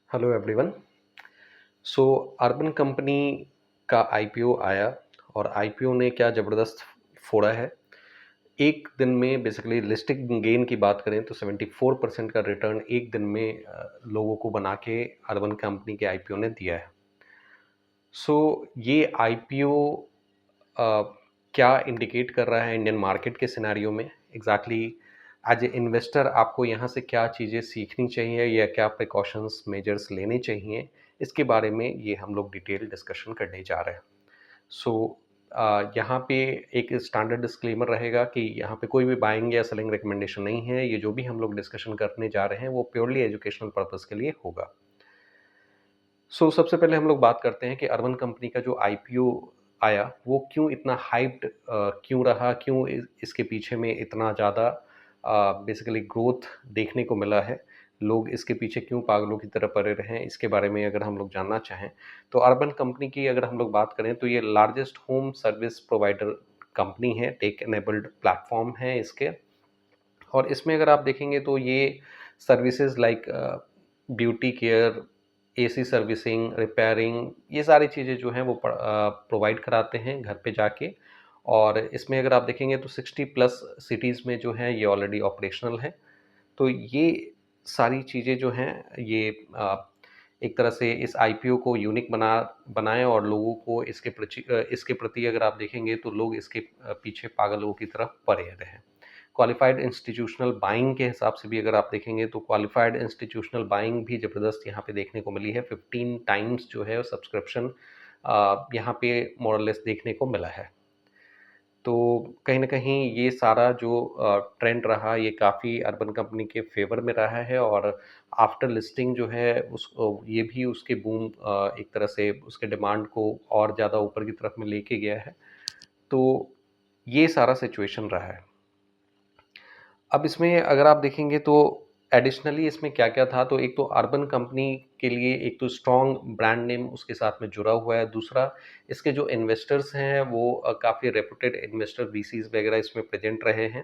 Hello everyone. सो urban company का IPO आया और आईपीओ ने क्या ज़बरदस्त फोड़ा है। एक दिन में बेसिकली लिस्टिंग गेन की बात करें तो 74% का रिटर्न एक दिन में लोगों को बना के अर्बन कंपनी के आईपीओ ने दिया है। सो ये आईपीओ क्या इंडिकेट कर रहा है इंडियन मार्केट के सिनेरियो में एग्जैक्टली एज ए इन्वेस्टर आपको यहाँ से क्या चीज़ें सीखनी चाहिए या क्या प्रिकॉशंस मेजर्स लेने चाहिए, इसके बारे में ये हम लोग डिटेल डिस्कशन करने जा रहे हैं। सो यहाँ पे एक स्टैंडर्ड डिस्क्लेमर रहेगा कि यहाँ पे कोई भी बाइंग या सेलिंग रिकमेंडेशन नहीं है। ये जो भी हम लोग डिस्कशन करने जा रहे हैं वो प्योरली एजुकेशनल पर्पस के लिए होगा। सबसे पहले हम लोग बात करते हैं कि अर्बन कंपनी का जो आईपीओ आया वो क्यों इतना हाइप्ड क्यों रहा, क्यों इसके पीछे में इतना ज़्यादा बेसिकली ग्रोथ देखने को मिला है, लोग इसके पीछे क्यों पागलों की तरह पड़े रहे हैं, इसके बारे में अगर हम लोग जानना चाहें तो अर्बन कंपनी की अगर हम लोग बात करें तो ये largest home service provider company है, टेक एनेबल्ड प्लेटफॉर्म है इसके। और इसमें अगर आप देखेंगे तो ये services like beauty care, AC servicing, repairing, ये सारी चीज़ें जो हैं वो प्रोवाइड कराते हैं घर पे जाके। और इसमें अगर आप देखेंगे तो 60 प्लस सिटीज़ में जो है ये ऑलरेडी ऑपरेशनल है। तो ये सारी चीज़ें जो हैं ये एक तरह से इस आईपीओ को यूनिक बनाएं और लोगों को इसके प्रति अगर आप देखेंगे तो लोग इसके पीछे पागलों की तरफ पड़े रहे। क्वालिफाइड इंस्टीट्यूशनल बाइंग के हिसाब से भी अगर आप देखेंगे तो क्वालिफाइड इंस्टीट्यूशनल बाइंग भी ज़बरदस्त यहाँ पे देखने को मिली है। 15 टाइम्स जो है सब्सक्रिप्शन यहाँ पे मोरलेस देखने को मिला है। तो कहीं न कहीं ये सारा जो ट्रेंड रहा ये काफ़ी अर्बन कंपनी के फ़ेवर में रहा है। और आफ्टर लिस्टिंग जो है ये भी उसके बूम एक तरह से उसके डिमांड को और ज़्यादा ऊपर की तरफ में लेके गया है। तो ये सारा सिचुएशन रहा है। अब इसमें अगर आप देखेंगे तो एडिशनली इसमें क्या-क्या था, तो एक तो अर्बन कंपनी के लिए एक तो स्ट्रॉन्ग ब्रांड नेम उसके साथ में जुड़ा हुआ है। दूसरा, इसके जो इन्वेस्टर्स हैं वो काफ़ी रेपुटेड इन्वेस्टर वीसीज़ वगैरह इसमें प्रेज़ेंट रहे हैं।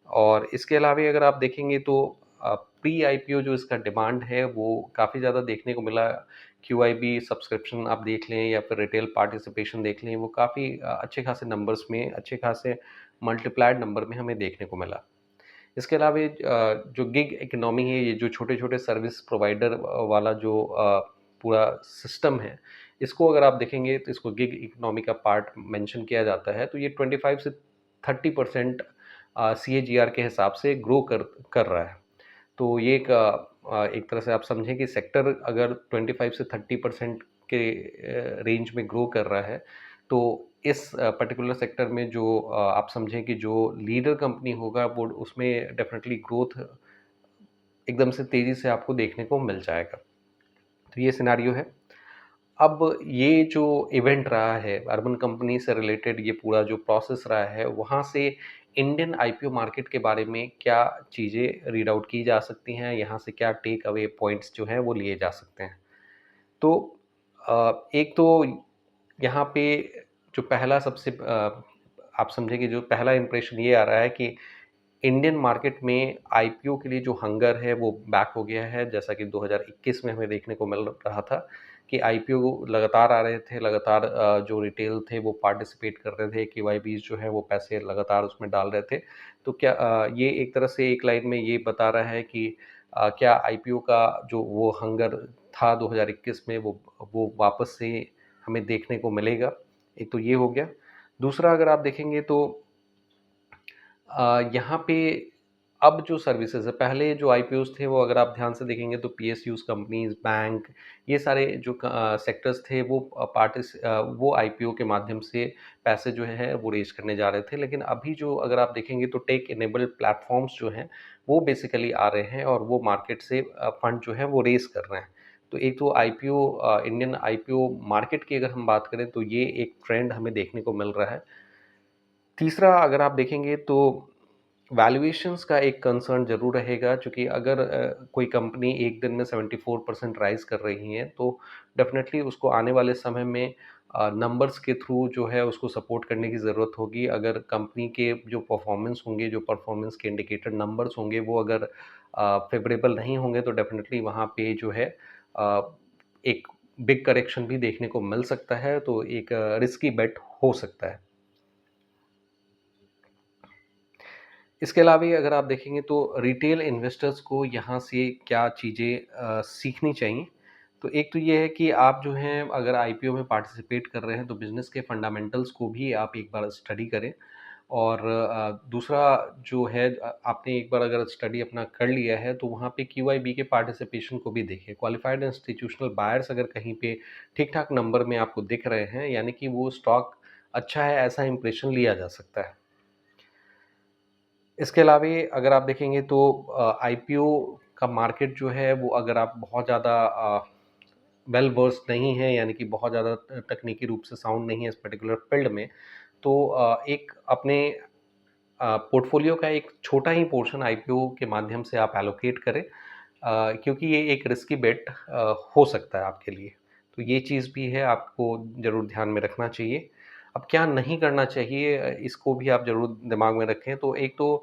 और इसके अलावा अगर आप देखेंगे तो प्री आईपीओ जो इसका डिमांड है वो काफ़ी ज़्यादा देखने को मिला। क्यूआईबी सब्सक्रिप्शन आप देख लें या फिर रिटेल पार्टिसिपेशन देख लें, वो काफ़ी अच्छे खासे नंबर्स में, अच्छे खासे मल्टीप्लाइड नंबर में हमें देखने को मिला। इसके अलावा जो गिग इकोनॉमी है, ये जो छोटे-छोटे सर्विस प्रोवाइडर वाला जो पूरा सिस्टम है, इसको अगर आप देखेंगे तो इसको गिग इकोनॉमी का पार्ट मेंशन किया जाता है। तो ये 25 से 30% सीएजीआर के हिसाब से ग्रो कर रहा है। तो ये एक तरह से आप समझें कि सेक्टर अगर 25 से 30% के रेंज में ग्रो कर रहा है, तो इस पर्टिकुलर सेक्टर में जो आप समझें कि जो लीडर कंपनी होगा वो उसमें डेफिनेटली ग्रोथ एकदम से तेज़ी से आपको देखने को मिल जाएगा। तो ये सिनेरियो है। अब ये जो इवेंट रहा है, अर्बन कंपनी से रिलेटेड ये पूरा जो प्रोसेस रहा है, वहाँ से इंडियन आईपीओ मार्केट के बारे में क्या चीज़ें रीड आउट की जा सकती हैं, यहाँ से क्या टेक अवे पॉइंट्स जो हैं वो लिए जा सकते हैं। तो एक तो यहाँ पे जो पहला सबसे आप समझें कि जो पहला इंप्रेशन ये आ रहा है कि इंडियन मार्केट में आईपीओ के लिए जो हंगर है वो बैक हो गया है। जैसा कि 2021 में हमें देखने को मिल रहा था कि आईपीओ लगातार आ रहे थे, लगातार जो रिटेल थे वो पार्टिसिपेट कर रहे थे, केवाईबीज जो है वो पैसे लगातार उसमें डाल रहे थे। तो क्या ये एक तरह से एक लाइन में ये बता रहा है कि क्या आईपीओ का जो वो हंगर था 2021 में वो वापस से हमें देखने को मिलेगा। एक तो ये हो गया। दूसरा अगर आप देखेंगे तो यहाँ पे अब जो सर्विसेज है, पहले जो आईपीओस थे वो अगर आप ध्यान से देखेंगे तो पीएसयूज कंपनीज, बैंक, ये सारे जो सेक्टर्स थे वो वो आईपीओ के माध्यम से पैसे जो है वो रेज करने जा रहे थे। लेकिन अभी जो अगर आप देखेंगे तो टेक इनेबल्ड प्लेटफॉर्म्स जो हैं वो बेसिकली आ रहे हैं और वो मार्केट से फंड जो है वो रेज कर रहे हैं। तो एक तो आईपीओ इंडियन आईपीओ मार्केट की अगर हम बात करें तो ये एक ट्रेंड हमें देखने को मिल रहा है। तीसरा अगर आप देखेंगे तो वैल्यूएशंस का एक कंसर्न ज़रूर रहेगा, क्योंकि अगर कोई कंपनी एक दिन में 74% राइज़ कर रही है तो डेफ़िनेटली उसको आने वाले समय में नंबर्स के थ्रू जो है उसको सपोर्ट करने की ज़रूरत होगी। अगर कंपनी के जो परफॉर्मेंस होंगे, जो परफॉर्मेंस के इंडिकेटर नंबर्स होंगे वो अगर फ़ेवरेबल नहीं होंगे तो डेफ़िनेटली वहाँ पे जो है एक बिग करेक्शन भी देखने को मिल सकता है, तो एक रिस्की बेट हो सकता है। इसके अलावा अगर आप देखेंगे तो रिटेल इन्वेस्टर्स को यहाँ से क्या चीज़ें सीखनी चाहिए। तो एक तो ये है कि आप जो हैं अगर आईपीओ में पार्टिसिपेट कर रहे हैं तो बिज़नेस के फंडामेंटल्स को भी आप एक बार स्टडी करें। और दूसरा जो है आपने एक बार अगर स्टडी अपना कर लिया है तो वहाँ पे क्यूआईबी के पार्टिसिपेशन को भी देखिए। क्वालिफाइड इंस्टीट्यूशनल बायर्स अगर कहीं पे ठीक-ठाक नंबर में आपको दिख रहे हैं, यानी कि वो स्टॉक अच्छा है, ऐसा इंप्रेशन लिया जा सकता है। इसके अलावा अगर आप देखेंगे तो आईपीओ का मार्केट जो है वो अगर आप बहुत ज़्यादा वेल वर्स्ड नहीं है, यानी कि बहुत ज़्यादा तकनीकी रूप से साउंड नहीं है इस पर्टिकुलर फील्ड में, तो एक अपने पोर्टफोलियो का एक छोटा ही पोर्शन आईपीओ के माध्यम से आप एलोकेट करें, क्योंकि ये एक रिस्की बेट हो सकता है आपके लिए। तो ये चीज़ भी है, आपको ज़रूर ध्यान में रखना चाहिए। अब क्या नहीं करना चाहिए, इसको भी आप ज़रूर दिमाग में रखें। तो एक तो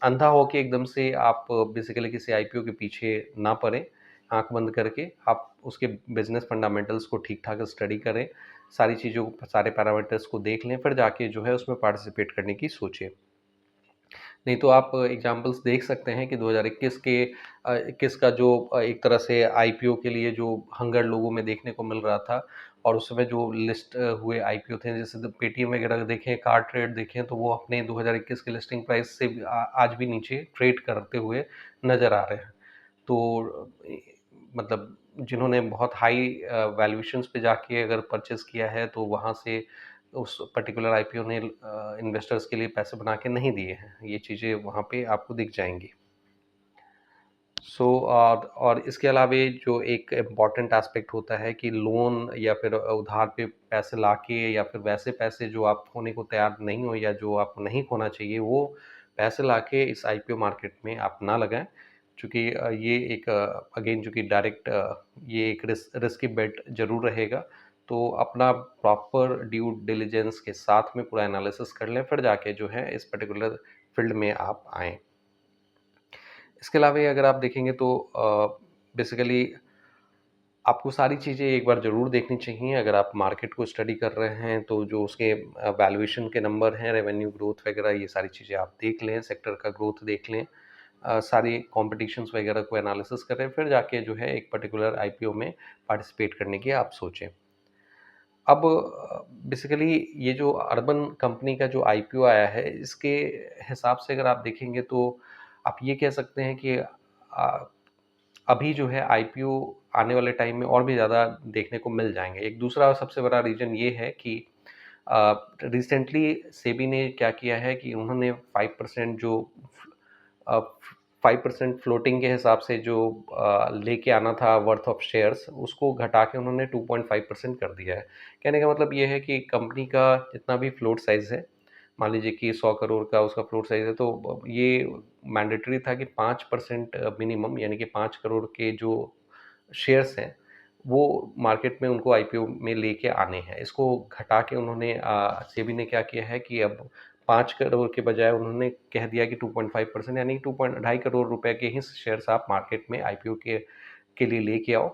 अंधा होके एकदम से आप बेसिकली किसी आईपीओ के पीछे ना पड़ें, आँख बंद करके आप उसके बिज़नेस फंडामेंटल्स को ठीक-ठाक स्टडी करें, सारी चीज़ों को, सारे पैरामीटर्स को देख लें, फिर जाके जो है उसमें पार्टिसिपेट करने की सोचें। नहीं तो आप एग्ज़ाम्पल्स देख सकते हैं कि 2021 के 21 का जो एक तरह से आईपीओ के लिए जो हंगर लोगों में देखने को मिल रहा था, और उस समय जो लिस्ट हुए आईपीओ थे, जैसे द पेटीएम वगैरह देखें, कार्टरेट देखें, तो वो अपने 2021 के लिस्टिंग प्राइस से भी आज भी नीचे ट्रेड करते हुए नज़र आ रहे हैं। तो मतलब जिन्होंने बहुत हाई वैल्यूएशंस पे जाके अगर परचेज़ किया है, तो वहाँ से उस पर्टिकुलर आईपीओ ने इन्वेस्टर्स के लिए पैसे बना के नहीं दिए हैं। ये चीज़ें वहाँ पे आपको दिख जाएँगी। और इसके अलावे जो एक इम्पॉर्टेंट एस्पेक्ट होता है कि लोन या फिर उधार पे पैसे लाके, या फिर वैसे पैसे जो आप खोने को तैयार नहीं हो या जो आपको नहीं खोना चाहिए, वो पैसे लाके इस आईपीओ मार्केट में आप ना लगाएँ। चूँकि ये एक अगेन चूँकि डायरेक्ट ये एक रिस्की बेट ज़रूर रहेगा। तो अपना प्रॉपर ड्यू डिलिजेंस के साथ में पूरा एनालिसिस कर लें, फिर जाके जो है इस पर्टिकुलर फील्ड में आप आएँ। इसके अलावा अगर आप देखेंगे तो बेसिकली आपको सारी चीज़ें एक बार ज़रूर देखनी चाहिए। अगर आप मार्केट को स्टडी कर रहे हैं तो जो उसके वैल्यूएशन के नंबर हैं, रेवेन्यू ग्रोथ वगैरह, ये सारी चीज़ें आप देख लें, सेक्टर का ग्रोथ देख लें, सारी कॉम्पिटिशन्स वगैरह को एनालिसिस करें, फिर जाके जो है एक पर्टिकुलर आईपीओ में पार्टिसिपेट करने की आप सोचें। अब बेसिकली ये जो अर्बन कंपनी का जो आईपीओ आया है, इसके हिसाब से अगर आप देखेंगे तो आप ये कह सकते हैं कि अभी जो है आईपीओ आने वाले टाइम में और भी ज़्यादा देखने को मिल जाएँगे। एक दूसरा सबसे बड़ा रीज़न ये है कि रिसेंटली सेबी ने क्या किया है कि उन्होंने 5% जो अ, 5% फ्लोटिंग के हिसाब से जो लेके आना था वर्थ ऑफ शेयर्स, उसको घटा के उन्होंने 2.5% कर दिया है। कहने का मतलब ये है कि कंपनी का जितना भी फ्लोट साइज़ है, मान लीजिए कि 100 करोड़ का उसका फ्लोट साइज़ है, तो ये मैंडेटरी था कि 5% मिनिमम, यानी कि 5 करोड़ के जो शेयर्स हैं, वो मार्केट में उनको आईपीओ में लेके आने हैं। इसको घटा के उन्होंने सेबी ने क्या किया है कि अब 5 करोड़ के बजाय उन्होंने कह दिया कि 2.5%, यानी 2 पॉइंट ढाई करोड़ रुपए के ही शेयर्स आप मार्केट में आईपीओ के लिए लेके आओ।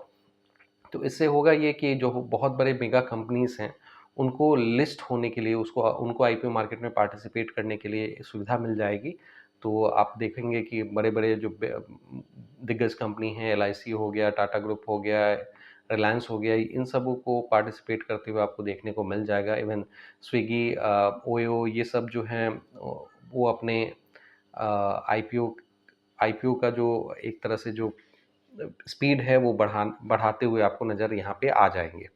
तो इससे होगा ये कि जो बहुत बड़े मेगा कंपनीज़ हैं, उनको लिस्ट होने के लिए, उसको उनको आईपीओ मार्केट में पार्टिसिपेट करने के लिए सुविधा मिल जाएगी। तो आप देखेंगे कि बड़े-बड़े जो दिग्गज कंपनी हैं, एलआईसी हो गया, टाटा ग्रुप हो गया, रिलायंस हो गया, इन सबों को पार्टिसिपेट करते हुए आपको देखने को मिल जाएगा। इवन स्विगी, ओयो, ये सब जो हैं वो अपने आईपीओ आईपीओ का जो एक तरह से जो स्पीड है वो बढ़ाते हुए आपको नज़र यहाँ पे आ जाएँगे।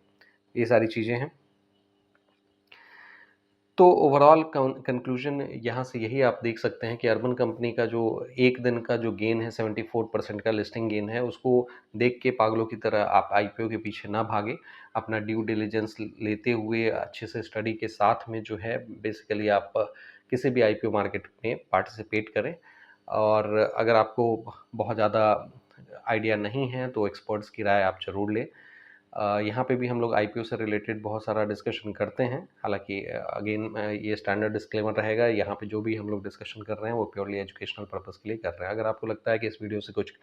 ये सारी चीज़ें हैं। तो ओवरऑल कंक्लूजन यहाँ से यही आप देख सकते हैं कि अर्बन कंपनी का जो एक दिन का जो गेन है, 74% का लिस्टिंग गेन है, उसको देख के पागलों की तरह आप आईपीओ के पीछे ना भागें। अपना ड्यू डिलिजेंस लेते हुए अच्छे से स्टडी के साथ में जो है बेसिकली आप किसी भी आईपीओ मार्केट में पार्टिसिपेट करें। और अगर आपको बहुत ज़्यादा आइडिया नहीं है तो एक्सपर्ट्स की राय आप ज़रूर लें। यहाँ पे भी हम लोग आईपीओ से रिलेटेड बहुत सारा डिस्कशन करते हैं। हालाँकि अगेन ये स्टैंडर्ड डिस्क्लेमर रहेगा, यहाँ पे जो भी हम लोग डिस्कशन कर रहे हैं वो प्योरली एजुकेशनल पर्पज़ के लिए कर रहे हैं। अगर आपको लगता है कि इस वीडियो से कुछ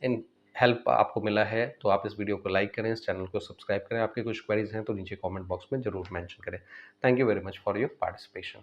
इन हेल्प आपको मिला है, तो आप इस वीडियो को लाइक करें, इस चैनल को सब्सक्राइब करें। आपके कुछ क्वेरीज़ हैं तो नीचे कमेंट बॉक्स में ज़रूर मेंशन करें। Thank you very much for your participation.